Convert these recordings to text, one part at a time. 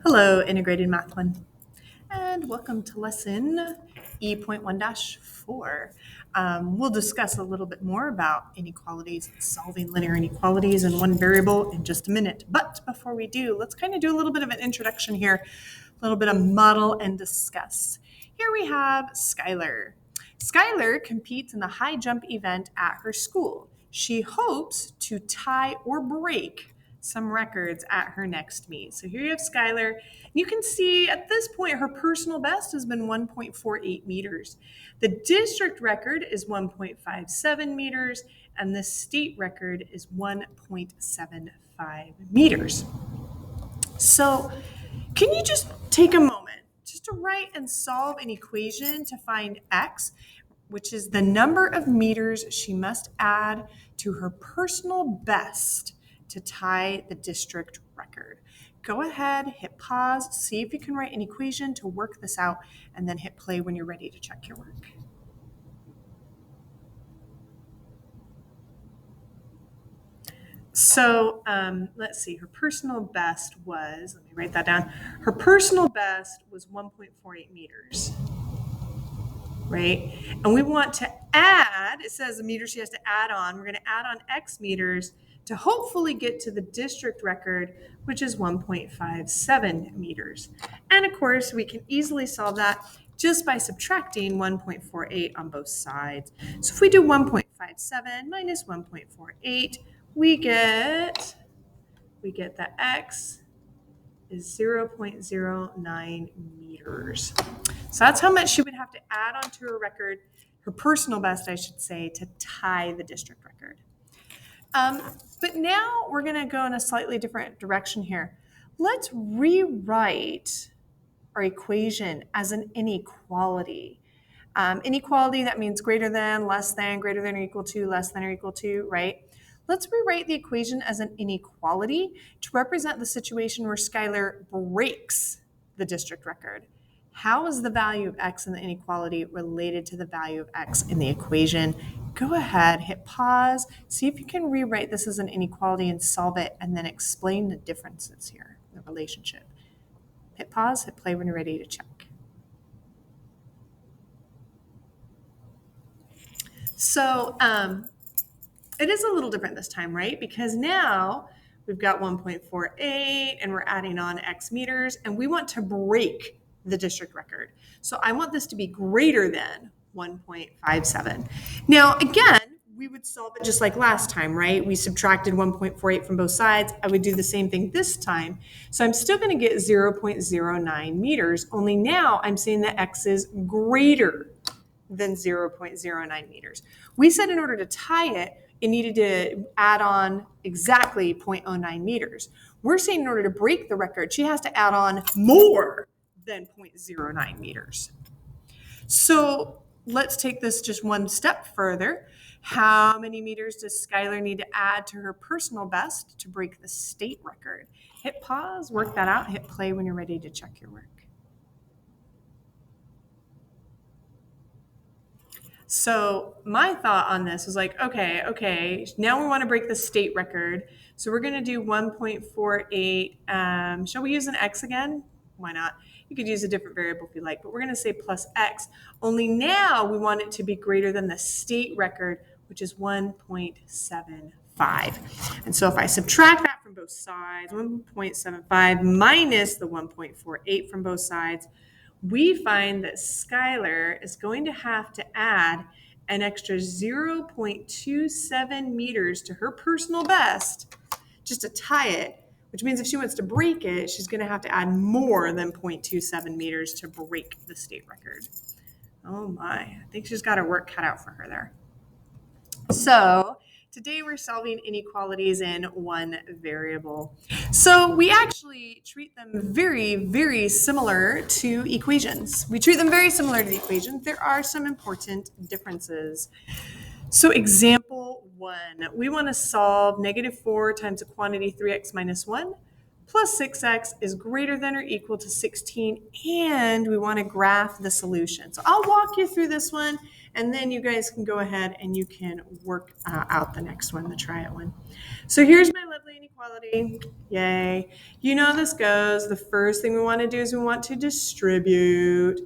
Hello, Integrated Math 1, and welcome to lesson E.1-4. We'll discuss a little bit more about inequalities and solving linear inequalities in one variable in just a minute. But before we do, let's kind of do a little bit of an introduction here, a little bit of model and discuss. Here we have Skylar. Skylar competes in the high jump event at her school. She hopes to tie or break some records at her next meet. So here you have Skylar. You can see at this point her personal best has been 1.48 meters. The district record is 1.57 meters, and the state record is 1.75 meters. So can you just take a moment just to write and solve an equation to find x, which is the number of meters she must add to her personal best to tie the district record. Go ahead, hit pause, see if you can write an equation to work this out, and then hit play when you're ready to check your work. So let's see, her personal best was, let me write that down. Her personal best was 1.48 meters, right? And we want to add, it says the meter she has to add on, we're gonna add on X meters to hopefully get to the district record, which is 1.57 meters. And of course, we can easily solve that just by subtracting 1.48 on both sides. So if we do 1.57 minus 1.48, we get that X is 0.09 meters. So that's how much she would have to add onto her record, her personal best, I should say, to tie the district record. But now we're going to go in a slightly different direction here. Let's rewrite our equation as an inequality. Inequality, that means greater than, less than, greater than or equal to, less than or equal to, right? Let's rewrite the equation as an inequality to represent the situation where Skylar breaks the district record. How is the value of x in the inequality related to the value of x in the equation? Go ahead, hit pause, see if you can rewrite this as an inequality and solve it, and then explain the differences here, the relationship. Hit pause, hit play when you're ready to check. So it is a little different this time, right? Because now we've got 1.48 and we're adding on x meters, and we want to break the district record. So I want this to be greater than 1.57. Now, again, we would solve it just like last time, right? We subtracted 1.48 from both sides. I would do the same thing this time. So I'm still going to get 0.09 meters, only now I'm saying that x is greater than 0.09 meters. We said in order to tie it, it needed to add on exactly 0.09 meters. We're saying in order to break the record, she has to add on more than 0.09 meters. So let's take this just one step further. How many meters does Skylar need to add to her personal best to break the state record? Hit pause, work that out, hit play when you're ready to check your work. So my thought on this was like, okay, now we want to break the state record. So we're going to do 1.48. Shall we use an x again? Why not? You could use a different variable if you like, but we're going to say plus x. Only now we want it to be greater than the state record, which is 1.75. And so if I subtract that from both sides, 1.75 minus the 1.48 from both sides, we find that Skylar is going to have to add an extra 0.27 meters to her personal best just to tie it, which means if she wants to break it, she's going to have to add more than 0.27 meters to break the state record. Oh my, I think she's got her work cut out for her there. So today we're solving inequalities in one variable. So we actually treat them very, very similar to equations. We treat them very similar to the equation. There are some important differences. So example 1, we want to solve -4 times a quantity 3x minus 1 plus 6x is greater than or equal to 16, and we want to graph the solution. So I'll walk you through this one, and then you guys can go ahead and you can work out the next one, the try it one. So here's my lovely inequality. Yay. You know how this goes. The first thing we want to do is we want to distribute.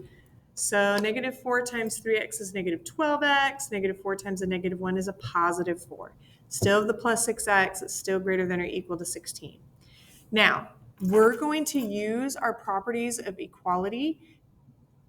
So negative 4 times 3x is negative 12x. Negative 4 times a negative 1 is a positive 4. Still have the plus 6x. It's still greater than or equal to 16. Now, we're going to use our properties of equality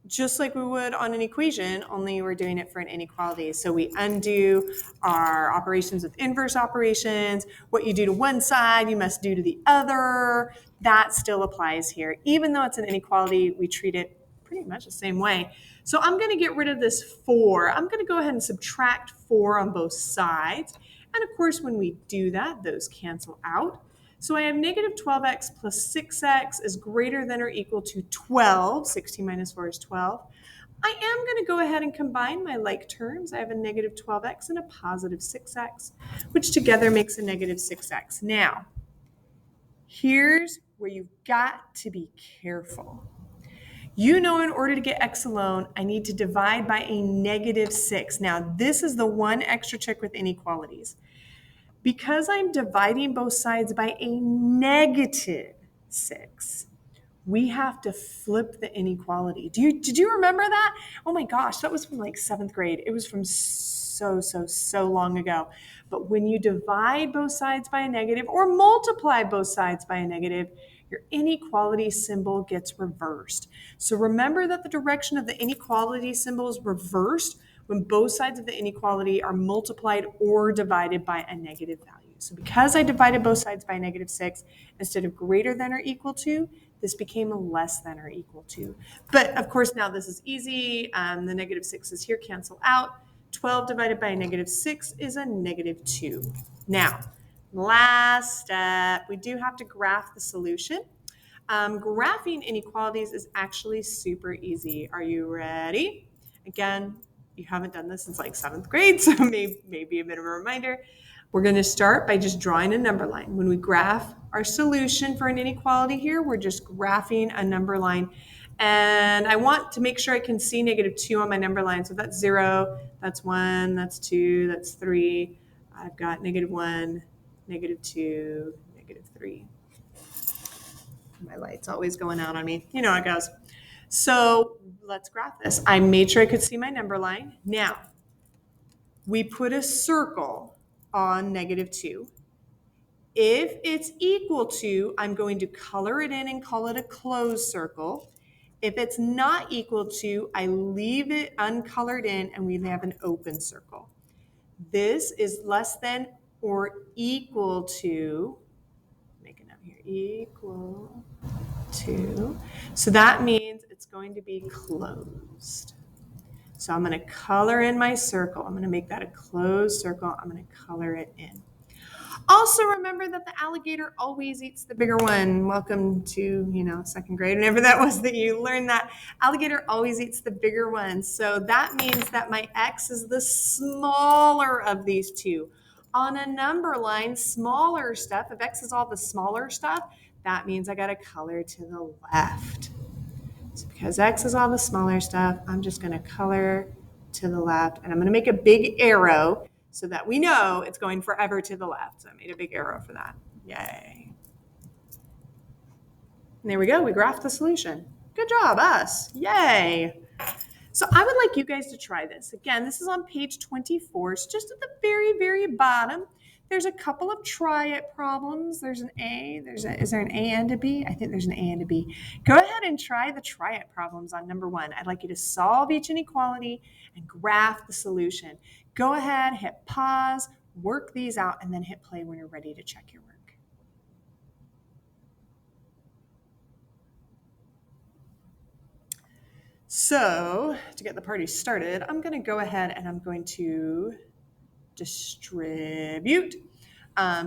just like we would on an equation, only we're doing it for an inequality. So we undo our operations with inverse operations. What you do to one side, you must do to the other. That still applies here. Even though it's an inequality, we treat it pretty much the same way. So I'm going to get rid of this 4. I'm going to go ahead and subtract 4 on both sides. And of course, when we do that, those cancel out. So I have negative 12x plus 6x is greater than or equal to 12. 16 minus 4 is 12. I am going to go ahead and combine my like terms. I have a negative 12x and a positive 6x, which together makes a negative 6x. Now, here's where you've got to be careful. You know, in order to get x alone, I need to divide by a negative 6. Now, this is the one extra trick with inequalities. Because I'm dividing both sides by a negative 6, we have to flip the inequality. Did you remember that? Oh my gosh, that was from like 7th grade. It was from so long ago. But when you divide both sides by a negative or multiply both sides by a negative, your inequality symbol gets reversed. So remember that the direction of the inequality symbol is reversed when both sides of the inequality are multiplied or divided by a negative value. So because I divided both sides by a negative 6, instead of greater than or equal to, this became a less than or equal to. But of course, now this is easy. The negative 6's here cancel out. 12 divided by a negative 6 is a negative 2. Now, last step, we do have to graph the solution. Graphing inequalities is actually super easy. Are you ready? Again, you haven't done this since like 7th grade, so maybe a bit of a reminder. We're going to start by just drawing a number line. When we graph our solution for an inequality here, we're just graphing a number line. And I want to make sure I can see negative 2 on my number line. So that's 0, that's 1, that's 2, that's 3. I've got negative 1, negative 2, negative 3. My light's always going out on me. You know how it goes. So let's graph this. I made sure I could see my number line. Now, we put a circle on negative 2. If it's equal to, I'm going to color it in and call it a closed circle. If it's not equal to, I leave it uncolored in and we have an open circle. This is less than or equal to, make a note here, equal to. So that means it's going to be closed. So I'm going to color in my circle. I'm going to make that a closed circle. I'm going to color it in. Also remember that the alligator always eats the bigger one. Welcome to, 2nd grade, whenever that was that you learned that. Alligator always eats the bigger one. So that means that my x is the smaller of these two. On a number line, smaller stuff, if x is all the smaller stuff, that means I got to color to the left. So because x is all the smaller stuff, I'm just going to color to the left. And I'm going to make a big arrow so that we know it's going forever to the left. So I made a big arrow for that. Yay. And there we go. We graphed the solution. Good job, us. Yay. So I would like you guys to try this. Again, this is on page 24. It's just at the very, very bottom. There's a couple of try it problems. There's an A. Is there an A and a B? I think there's an A and a B. Go ahead and try the try it problems on number 1. I'd like you to solve each inequality and graph the solution. Go ahead, hit pause, work these out, and then hit play when you're ready to check your work. So to get the party started, I'm going to go ahead and I'm going to distribute.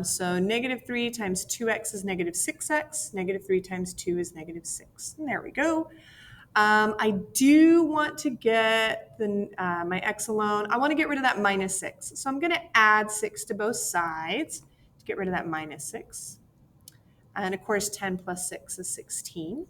So negative 3 times 2x is negative 6x. Negative 3 times 2 is negative 6. And there we go. I do want to get my x alone. I want to get rid of that minus 6. So I'm going to add 6 to both sides to get rid of that minus 6. And of course, 10 plus 6 is 16.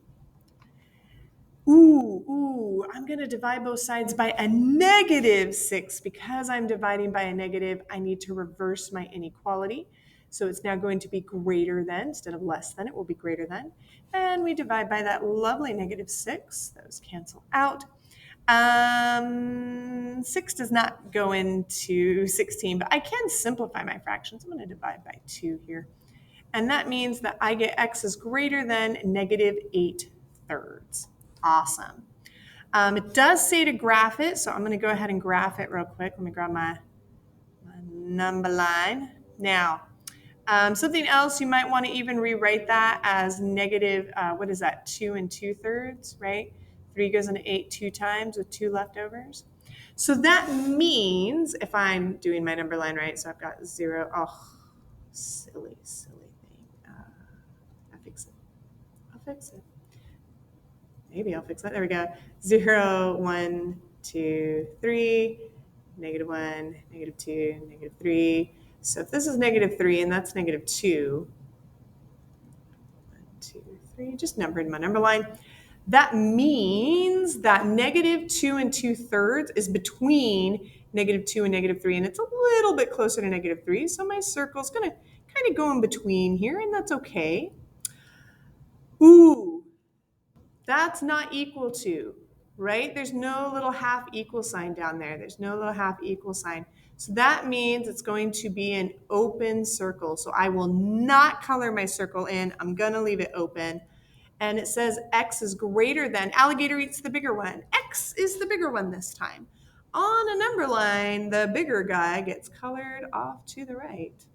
I'm going to divide both sides by a -6. Because I'm dividing by a negative, I need to reverse my inequality. So it's now going to be greater than, instead of less than, it will be greater than. And we divide by that lovely -6. Those cancel out. 6 does not go into 16, but I can simplify my fractions. I'm going to divide by 2 here. And that means that I get x is greater than -8/3. Awesome. It does say to graph it, so I'm going to go ahead and graph it real quick. Let me grab my number line. Now, something else, you might want to even rewrite that as negative, what is that, 2 2/3, right? 3 goes into 8 2 times with 2 leftovers. So that means, if I'm doing my number line right, so I've got 0, silly thing. I'll fix it. Maybe I'll fix that. There we go. 0, 1, 2, 3, -1, -2, -3. So if this is -3 and that's -2, 1, 2, 3, just numbering my number line. That means that -2 2/3 is between -2 and -3, and it's a little bit closer to -3. So my circle is going to kind of go in between here, and that's okay. That's not equal to, right? There's no little half equal sign down there. There's no little half equal sign. So that means it's going to be an open circle. So I will not color my circle in. I'm going to leave it open. And it says x is greater than, alligator eats the bigger one. X is the bigger one this time. On a number line, the bigger guy gets colored off to the right.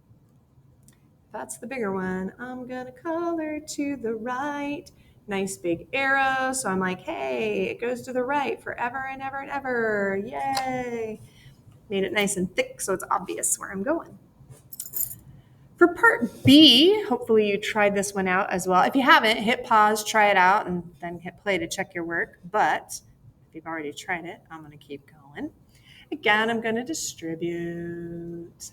That's the bigger one. I'm going to color to the right. Nice big arrow. So I'm like, hey, it goes to the right forever and ever and ever. Yay. Made it nice and thick so it's obvious where I'm going. For part B, hopefully you tried this one out as well. If you haven't, hit pause, try it out, and then hit play to check your work. But if you've already tried it, I'm going to keep going. Again, I'm going to distribute.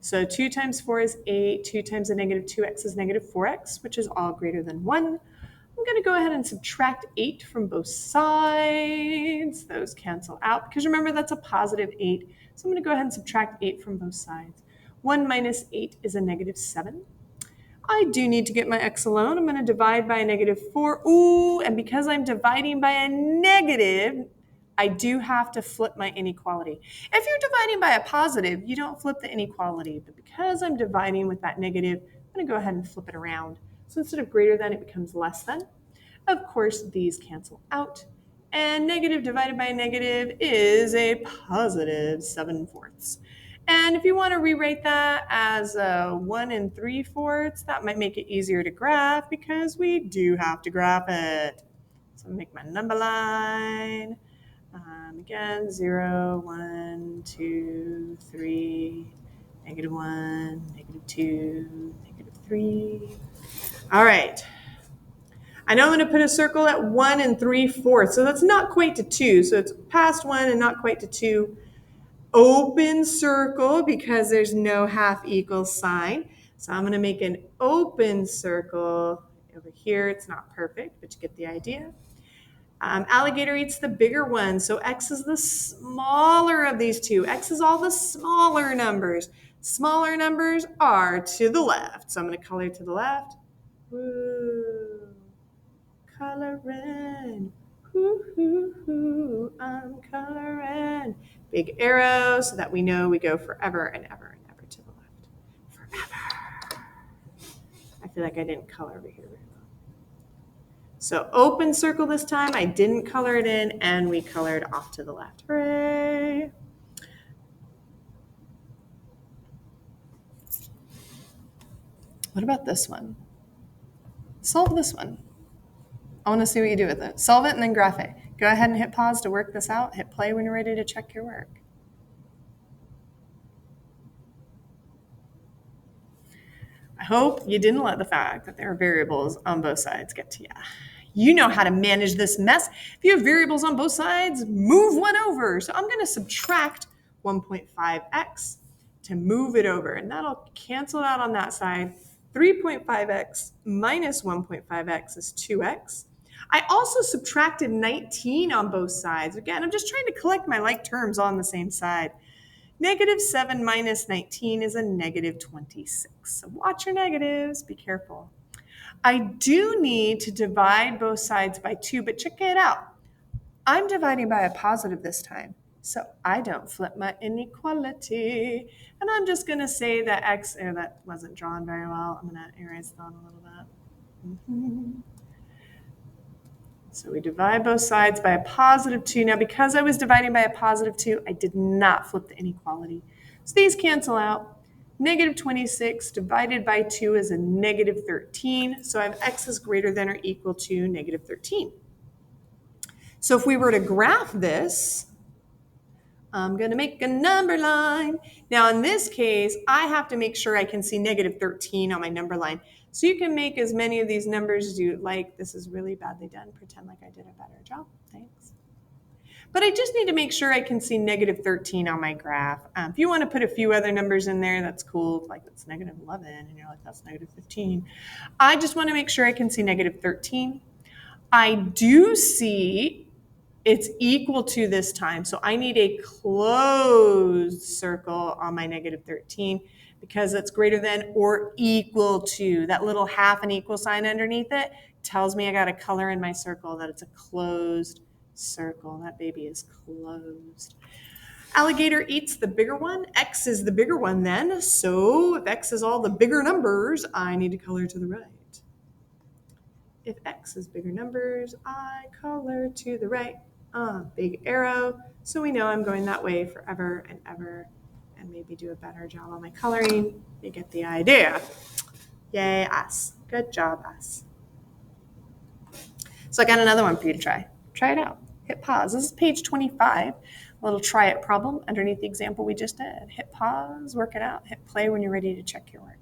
So 2 times 4 is 8. 2 times a -2x is -4x, which is all greater than 1. I'm going to go ahead and subtract 8 from both sides. Those cancel out because remember that's a positive 8. So I'm going to go ahead and subtract 8 from both sides. 1 minus 8 is a -7. I do need to get my x alone. I'm going to divide by a -4. And because I'm dividing by a negative, I do have to flip my inequality. If you're dividing by a positive, you don't flip the inequality. But because I'm dividing with that negative, I'm going to go ahead and flip it around. So instead of greater than, it becomes less than. Of course, these cancel out. And negative divided by a negative is a positive 7/4. And if you want to rewrite that as 1 3/4, that might make it easier to graph because we do have to graph it. So I'm going to make my number line. Again, 0, 1, 2, 3, -1, -2, -3. All right. I know I'm going to put a circle at 1 3/4. So that's not quite to 2. So it's past 1 and not quite to 2. Open circle because there's no half equal sign. So I'm going to make an open circle over here. It's not perfect, but you get the idea. Alligator eats the bigger one. So x is the smaller of these two. X is all the smaller numbers. Smaller numbers are to the left. So I'm going to color to the left. Woo. Coloring. I'm coloring. Big arrow so that we know we go forever and ever and ever to the left. Forever. I feel like I didn't color over here very well. So open circle this time. I didn't color it in and we colored off to the left. Hooray. What about this one? Solve this one. I want to see what you do with it. Solve it and then graph it. Go ahead and hit pause to work this out. Hit play when you're ready to check your work. I hope you didn't let the fact that there are variables on both sides get to you. You know how to manage this mess. If you have variables on both sides, move one over. So I'm going to subtract 1.5x to move it over, and that'll cancel out on that side. 3.5x minus 1.5x is 2x. I also subtracted 19 on both sides. Again, I'm just trying to collect my like terms on the same side. Negative 7 minus 19 is a negative 26. So watch your negatives, be careful. I do need to divide both sides by 2, but check it out. I'm dividing by a positive this time, so I don't flip my inequality. And I'm just going to say that x, that wasn't drawn very well. I'm going to erase that a little bit. So we divide both sides by a positive 2. Now, because I was dividing by a positive 2, I did not flip the inequality. So these cancel out. Negative 26 divided by 2 is a negative 13. So I have x is greater than or equal to negative 13. So if we were to graph this, I'm going to make a number line. Now, in this case, I have to make sure I can see negative 13 on my number line. So you can make as many of these numbers as you like. This is really badly done. Pretend like I did a better job. Thanks. But I just need to make sure I can see negative 13 on my graph. If you want to put a few other numbers in there, that's cool. Like it's negative 11, and you're like, that's negative 15. I just want to make sure I can see negative 13. I do see it's equal to this time. So I need a closed circle on my negative 13 because it's greater than or equal to. That little half and equal sign underneath it tells me I got a color in my circle that it's a closed circle. That baby is closed. Alligator eats the bigger one. X is the bigger one then. So if X is all the bigger numbers, I need to color to the right. If X is bigger numbers, I color to the right. Big arrow. So we know I'm going that way forever and ever, and maybe do a better job on my coloring. You get the idea. Yay, us. Good job, us. So I got another one for you to try. Try it out. Hit pause. This is page 25. A little try it problem underneath the example we just did. Hit pause, work it out. Hit play when you're ready to check your work.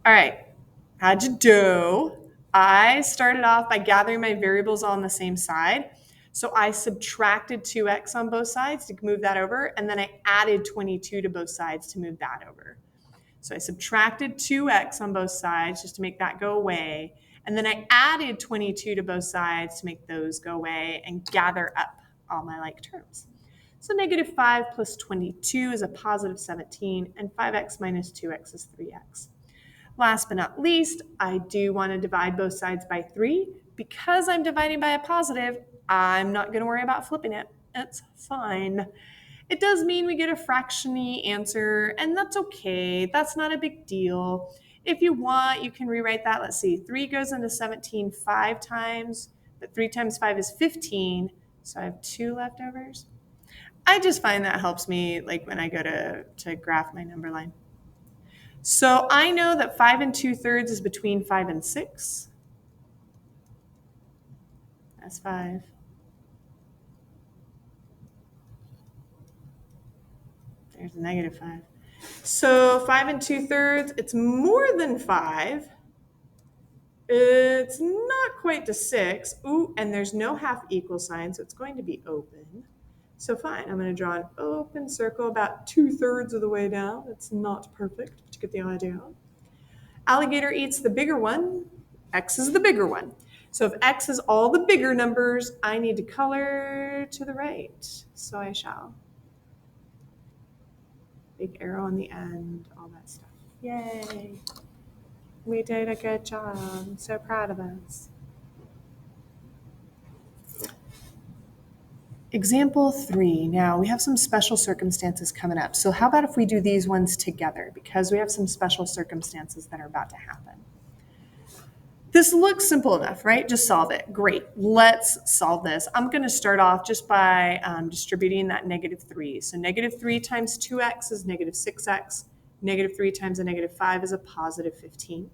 All right, how'd you do? I started off by gathering my variables on the same side. So I subtracted 2x on both sides to move that over, and then I added 22 to both sides to move that over. So I subtracted 2x on both sides just to make that go away, and then I added 22 to both sides to make those go away and gather up all my like terms. So negative 5 plus 22 is a positive 17, and 5x minus 2x is 3x. Last but not least, I do want to divide both sides by 3. Because I'm dividing by a positive, I'm not going to worry about flipping it. It's fine. It does mean we get a fraction-y answer, and that's okay. That's not a big deal. If you want, you can rewrite that. Let's see. 3 goes into 17 5 times, but 3 times 5 is 15, so I have 2 leftovers. I just find that helps me like when I go to graph my number line. So I know that 5 2/3 is between 5 and 6. That's 5. There's a negative 5. So 5 2/3, it's more than 5. It's not quite to 6. Ooh, and there's no half equal sign, so it's going to be open. So fine, I'm going to draw an open circle about 2/3 of the way down. It's not perfect, but you get the idea. Alligator eats the bigger one. X is the bigger one. So if X is all the bigger numbers, I need to color to the right. So I shall. Big arrow on the end, all that stuff. Yay. We did a good job. I'm so proud of us. Example 3. Now we have some special circumstances coming up. So how about if we do these ones together because we have some special circumstances that are about to happen. This looks simple enough, right? Just solve it. Great. Let's solve this. I'm going to start off just by distributing that negative 3. So negative 3 times 2x is negative 6x. Negative 3 times a negative 5 is a positive 15.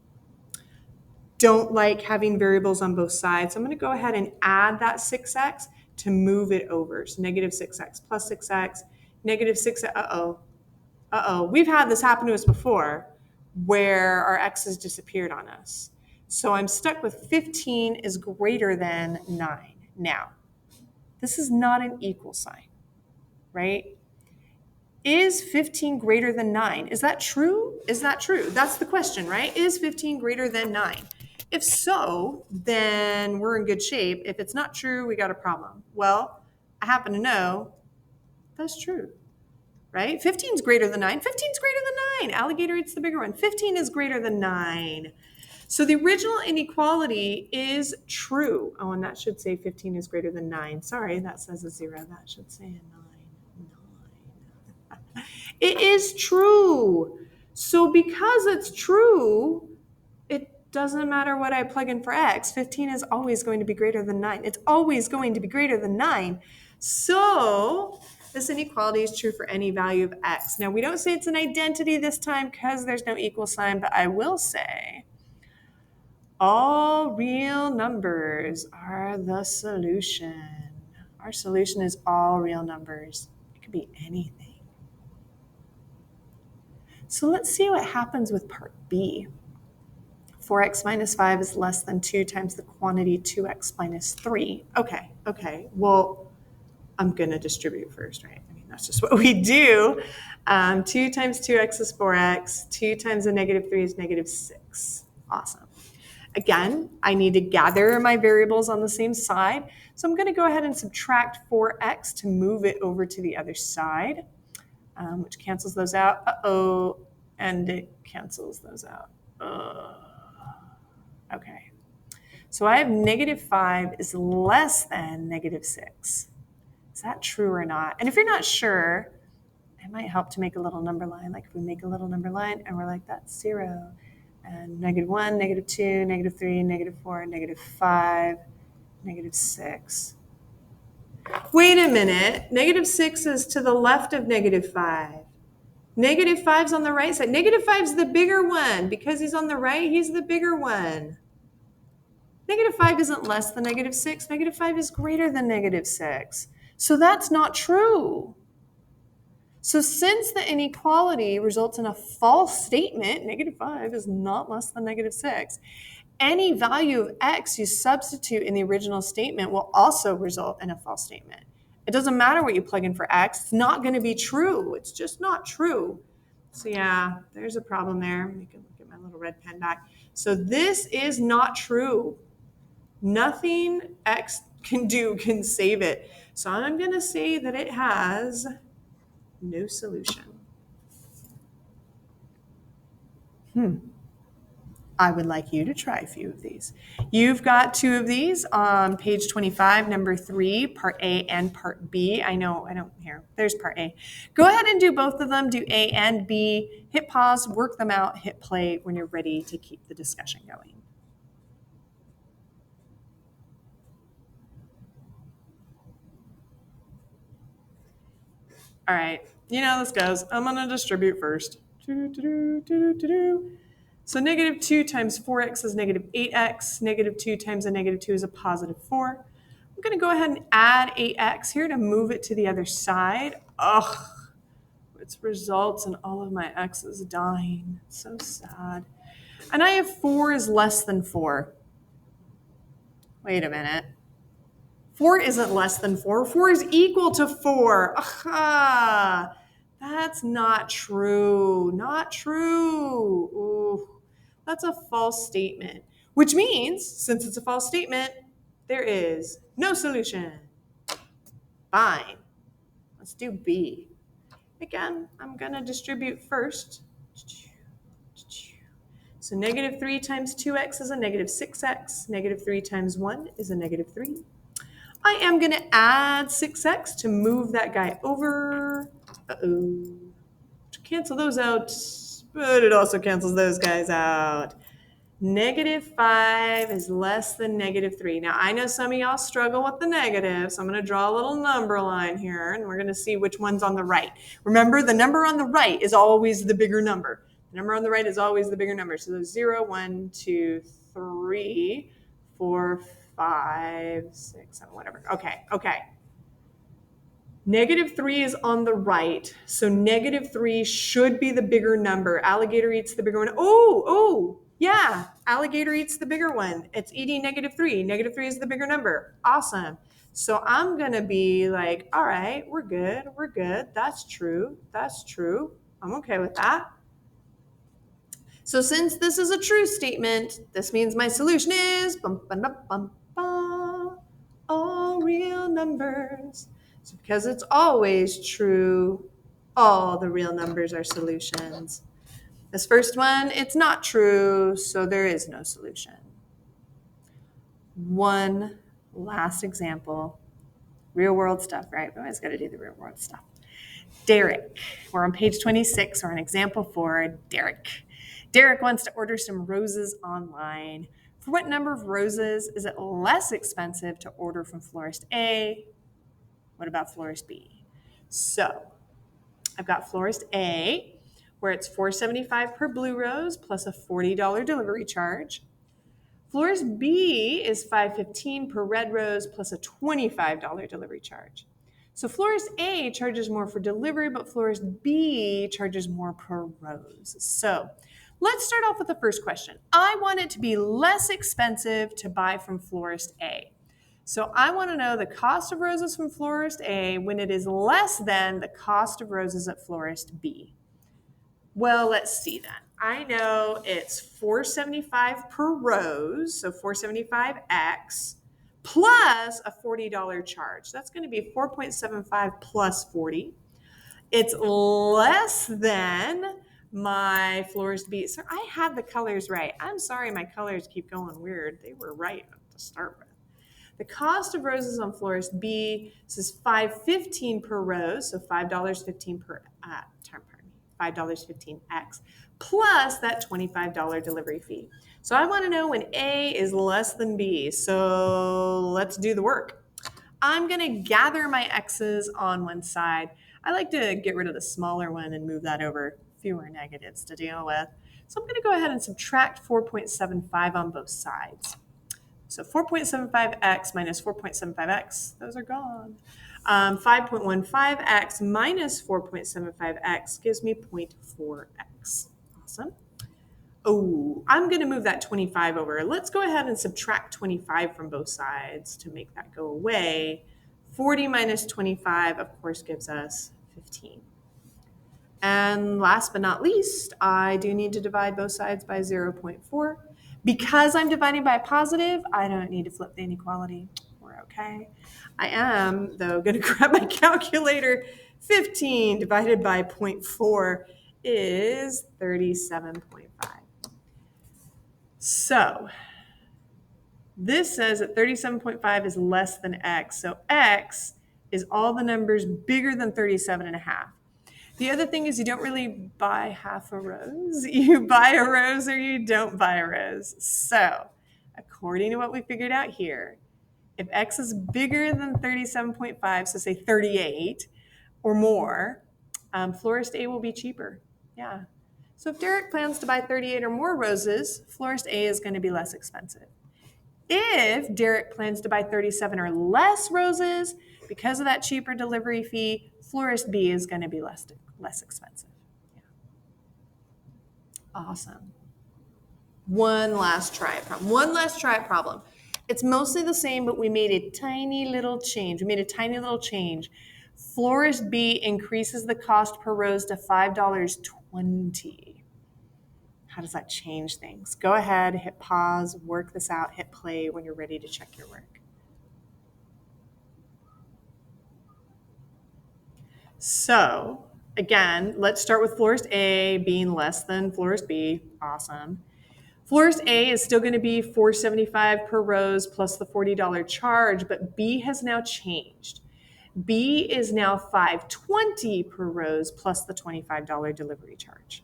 Don't like having variables on both sides. So I'm going to go ahead and add that 6x to move it over. So negative 6x plus 6x, negative 6x. We've had this happen to us before where our x's disappeared on us. So I'm stuck with 15 is greater than 9. Now, this is not an equal sign, right? Is 15 greater than 9? Is that true? Is that true? That's the question, right? Is 15 greater than 9? If so, then we're in good shape. If it's not true, we got a problem. Well, I happen to know that's true, right? 15 is greater than 9. 15 is greater than 9. Alligator eats the bigger one. 15 is greater than 9. So the original inequality is true. Oh, and that should say 15 is greater than 9. Sorry, that says a 0. That should say a 9. It is true. So because it's true, it doesn't matter what I plug in for x. 15 is always going to be greater than 9. It's always going to be greater than 9. So this inequality is true for any value of x. Now, we don't say it's an identity this time because there's no equal sign, but I will say all real numbers are the solution. Our solution is all real numbers. It could be anything. So let's see what happens with part B. 4x minus 5 is less than 2 times the quantity 2x minus 3. Okay. Well, I'm going to distribute first, right? I mean, that's just what we do. 2 times 2x is 4x. 2 times a negative 3 is negative 6. Awesome. Again, I need to gather my variables on the same side. So I'm going to go ahead and subtract 4x to move it over to the other side. Which cancels those out. And it cancels those out. Okay. So I have negative 5 is less than negative 6. Is that true or not? And if you're not sure, it might help to make a little number line. Like if we make a little number line and we're like, that's 0. And negative 1, negative 2, negative 3, negative 4, negative 5, negative 6. Wait a minute. Negative 6 is to the left of negative 5. Negative 5's on the right side. Negative 5's the bigger one. Because he's on the right, he's the bigger one. Negative 5 isn't less than negative 6. Negative 5 is greater than negative 6. So that's not true. So since the inequality results in a false statement, negative 5 is not less than negative 6, any value of x you substitute in the original statement will also result in a false statement. It doesn't matter what you plug in for x. It's not going to be true. It's just not true. So yeah, there's a problem there. Let me get my little red pen back. So this is not true. Nothing x can do can save it. So I'm going to say that it has no solution. I would like you to try a few of these. You've got 2 of these on page 25, number 3, part A and part B. I don't here. There's part A. Go ahead and do both of them. Do A and B. Hit pause, work them out, hit play when you're ready to keep the discussion going. All right. You know how this goes. I'm going to distribute first. So negative 2 times 4x is negative 8x. Negative 2 times a negative 2 is a positive 4. I'm going to go ahead and add 8x here to move it to the other side. Ugh, it results in all of my x's dying. It's so sad. And I have 4 is less than 4. Wait a minute. 4 isn't less than 4. 4 is equal to 4. Aha! That's not true. Not true. Ooh, that's a false statement. Which means, since it's a false statement, there is no solution. Fine. Let's do B. Again, I'm going to distribute first. So negative 3 times 2x is a negative 6x. Negative 3 times 1 is a negative 3. I am going to add 6x to move that guy over. To cancel those out, but it also cancels those guys out. Negative 5 is less than negative 3. Now, I know some of y'all struggle with the negative, so I'm going to draw a little number line here, and we're going to see which one's on the right. Remember, the number on the right is always the bigger number. The number on the right is always the bigger number. So there's 0, 1, 2, 3, 4, 5, 6, 7, whatever. Okay. Negative 3 is on the right, so negative 3 should be the bigger number. Alligator eats the bigger one. Oh, yeah, alligator eats the bigger one. It's eating negative 3. Negative 3 is the bigger number. Awesome. So I'm going to be like, all right, we're good. That's true. I'm okay with that. So since this is a true statement, this means my solution is all real numbers. So because it's always true, all the real numbers are solutions. This first one, it's not true, so there is no solution. One last example. Real world stuff, right? We always got to do the real world stuff. Derek. We're on page 26, or an example for Derek. Derek wants to order some roses online. For what number of roses is it less expensive to order from florist A? What about florist B? So I've got florist A, where it's $4.75 per blue rose plus a $40 delivery charge. Florist B is $5.15 per red rose plus a $25 delivery charge. So florist A charges more for delivery, but florist B charges more per rose. So let's start off with the first question. I want it to be less expensive to buy from florist A. So I want to know the cost of roses from florist A when it is less than the cost of roses at florist B. Well, let's see then. I know it's $4.75 per rose, so $4.75x plus a $40 charge. That's going to be $4.75 plus 40. It's less than my florist B. So I had the colors right. I'm sorry my colors keep going weird. They were right to start with. The cost of roses on florist B, this is $5.15 per rose, so $5.15 per $5.15x plus that $25 delivery fee. So I want to know when A is less than B. So let's do the work. I'm going to gather my x's on one side. I like to get rid of the smaller one and move that over, fewer negatives to deal with. So I'm going to go ahead and subtract 4.75 on both sides. So 4.75x minus 4.75x, those are gone. 5.15x minus 4.75x gives me 0.4x. Awesome. Oh, I'm going to move that 25 over. Let's go ahead and subtract 25 from both sides to make that go away. 40 minus 25, of course, gives us 15. And last but not least, I do need to divide both sides by 0.4. Because I'm dividing by a positive, I don't need to flip the inequality. We're okay. I am, though, going to grab my calculator. 15 divided by 0.4 is 37.5. So this says that 37.5 is less than x. So x is all the numbers bigger than 37.5. The other thing is you don't really buy half a rose. You buy a rose or you don't buy a rose. So according to what we figured out here, if x is bigger than 37.5, so say 38 or more, florist A will be cheaper. Yeah. So if Derek plans to buy 38 or more roses, florist A is going to be less expensive. If Derek plans to buy 37 or less roses, because of that cheaper delivery fee, florist B is going to be less expensive. Yeah. Awesome. One last try it problem. It's mostly the same, but we made a tiny little change. Florist B increases the cost per rose to $5.20. How does that change things? Go ahead, hit pause, work this out, hit play when you're ready to check your work. So again, let's start with florist A being less than florist B. Awesome. Florist A is still going to be $4.75 per rose plus the $40 charge, but B has now changed. B is now $5.20 per rose plus the $25 delivery charge.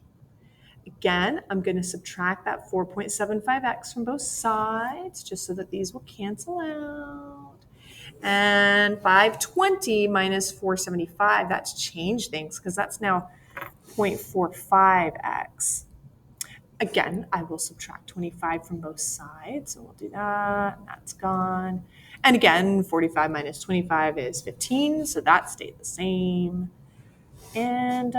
Again, I'm going to subtract that 4.75x from both sides just so that these will cancel out. And 520 minus 475, that's changed things because that's now 0.45x. Again, I will subtract 25 from both sides. So we'll do that, and that's gone. And again, 45 minus 25 is 15, so that stayed the same. And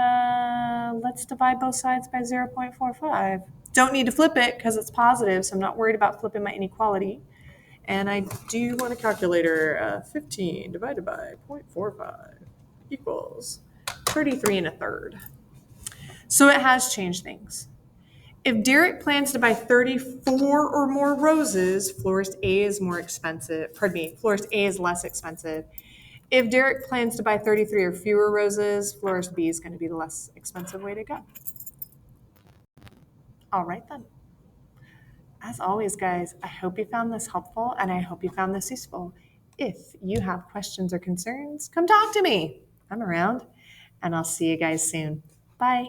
let's divide both sides by 0.45. Don't need to flip it because it's positive, so I'm not worried about flipping my inequality. And I do want a calculator. 15 divided by 0.45 equals 33 and a third. So it has changed things. If Derek plans to buy 34 or more roses, florist A is more expensive. Pardon me, florist A is less expensive. If Derek plans to buy 33 or fewer roses, florist B is going to be the less expensive way to go. All right then. As always, guys, I hope you found this helpful and I hope you found this useful. If you have questions or concerns, come talk to me. I'm around and I'll see you guys soon. Bye.